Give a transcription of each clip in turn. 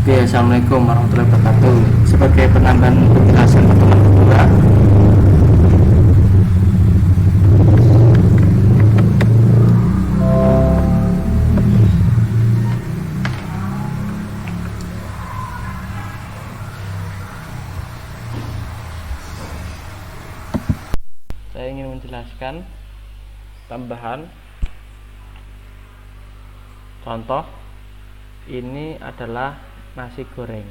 Oke, assalamualaikum warahmatullahi wabarakatuh. Sebagai penambahan penjelasan pertemuan kedua, saya ingin menjelaskan tambahan contoh. Ini adalah nasi goreng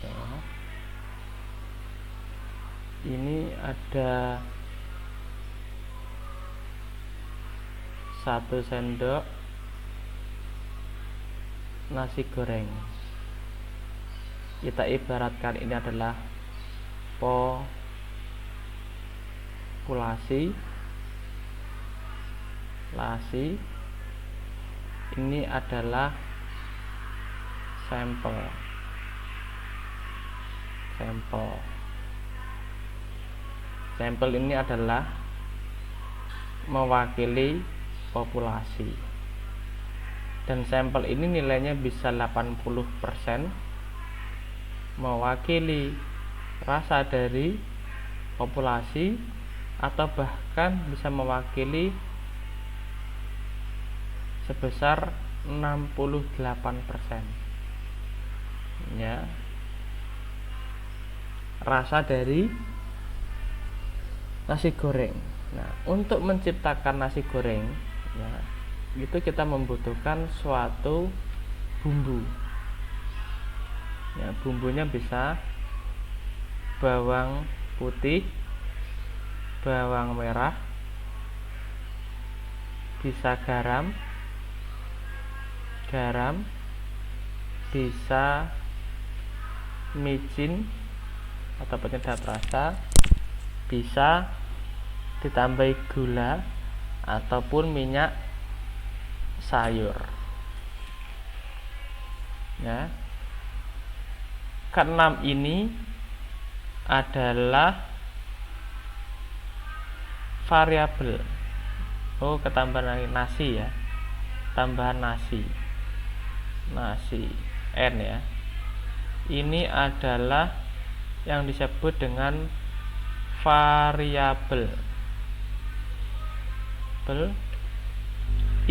ya. Ini ada 1 sendok nasi goreng. Kita ibaratkan ini adalah populasi lasi. Ini adalah sampel ini adalah mewakili populasi, dan sampel ini nilainya bisa 80% mewakili rasa dari populasi, atau bahkan bisa mewakili sebesar 68% ya, rasa dari nasi goreng. Nah, untuk menciptakan nasi goreng ya, itu kita membutuhkan suatu bumbu ya. Bumbunya bisa bawang putih, bawang merah, bisa garam, bisa micin atau penyedap rasa, bisa ditambahi gula ataupun minyak sayur ya. Keenam ini adalah variabel. Ketambahan nasi ya, tambahan nasi N ya. Ini adalah yang disebut dengan variabel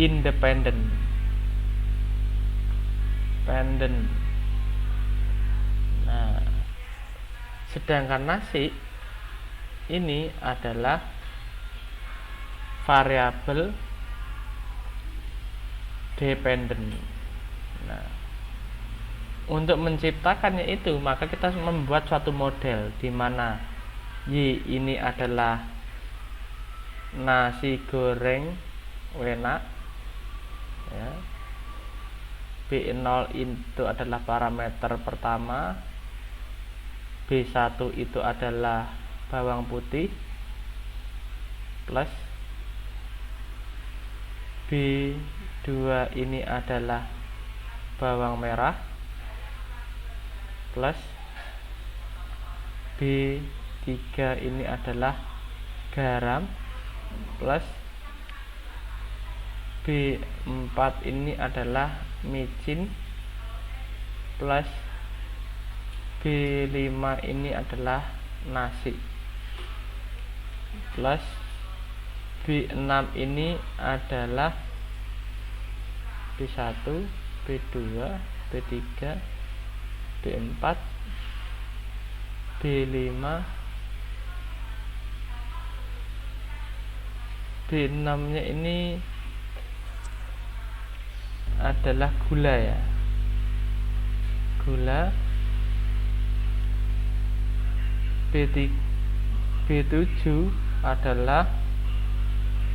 independen. Nah, sedangkan nasi ini adalah variabel dependen. Nah, untuk menciptakannya itu, maka kita membuat suatu model di mana Y ini adalah nasi goreng enak ya. B0 itu adalah parameter pertama, B1 itu adalah bawang putih, plus B2 ini adalah bawang merah, plus B3 ini adalah garam, plus B4 ini adalah micin, plus B5 ini adalah nasi, plus B6 ini adalah B1, B2, B3, B4, B5, B6 nya ini adalah gula ya, B7 adalah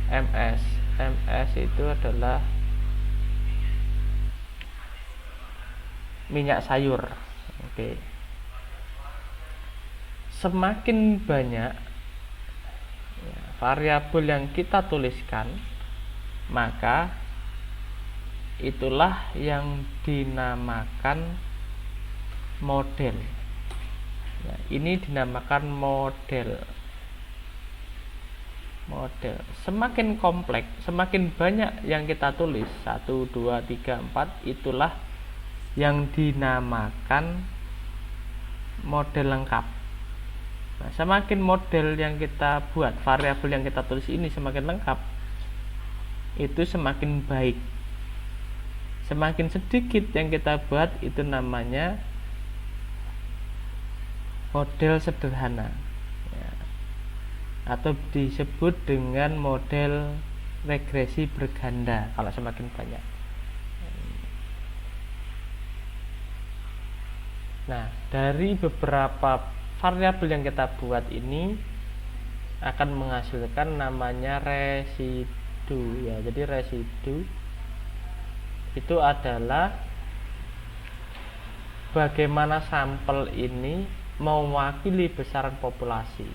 MS itu adalah minyak sayur. Oke. Semakin banyak ya, variabel yang kita tuliskan, maka itulah yang dinamakan model. Nah, ini dinamakan model. Semakin kompleks, semakin banyak yang kita tulis, 1, 2, 3, 4, itulah yang dinamakan model lengkap. Nah, semakin model yang kita buat, variabel yang kita tulis ini semakin lengkap, itu semakin baik. Semakin sedikit yang kita buat, itu namanya model sederhana ya, atau disebut dengan model regresi berganda kalau semakin banyak. Nah, dari beberapa variabel yang kita buat ini akan menghasilkan namanya residu ya. Jadi residu itu adalah bagaimana sampel ini mewakili besaran populasi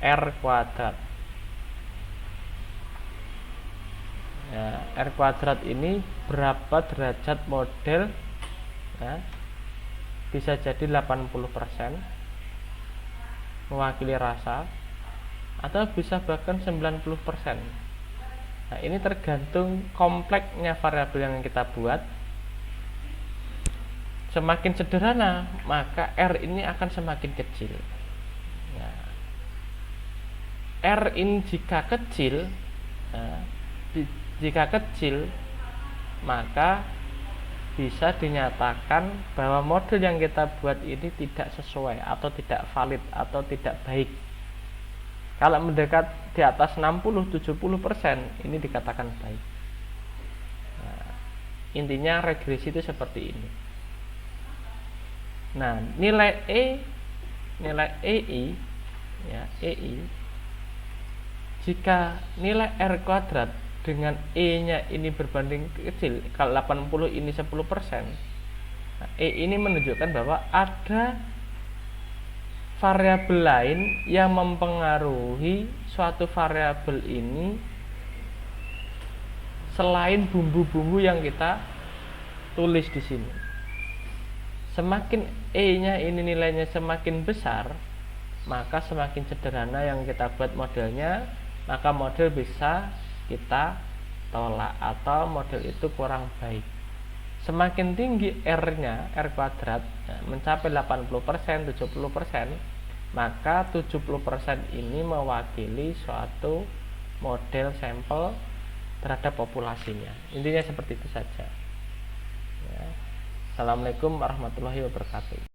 R kuadrat ya. R kuadrat ini berapa derajat model ya, bisa jadi 80% mewakili rasa, atau bisa bahkan 90%. Nah, ini tergantung kompleksnya variabel yang kita buat. Semakin sederhana, maka R ini akan semakin kecil. Nah, R ini jika kecil, maka bisa dinyatakan bahwa model yang kita buat ini tidak sesuai atau tidak valid atau tidak baik. Kalau mendekat di atas 60-70%, ini dikatakan baik. Nah, intinya regresi itu seperti ini. Nah, nilai EI ya, EI jika nilai R kuadrat dengan E nya ini berbanding kecil, kalau 80 ini 10%, nah, E ini menunjukkan bahwa ada variabel lain yang mempengaruhi suatu variabel ini selain bumbu-bumbu yang kita tulis di sini. Semakin E nya ini nilainya semakin besar, maka semakin sederhana yang kita buat modelnya, maka model bisa kita tolak atau model itu kurang baik. Semakin tinggi R-nya, R kuadrat mencapai 80%, 70%, maka 70% ini mewakili suatu model sampel terhadap populasinya. Intinya seperti itu saja ya. Assalamualaikum warahmatullahi wabarakatuh.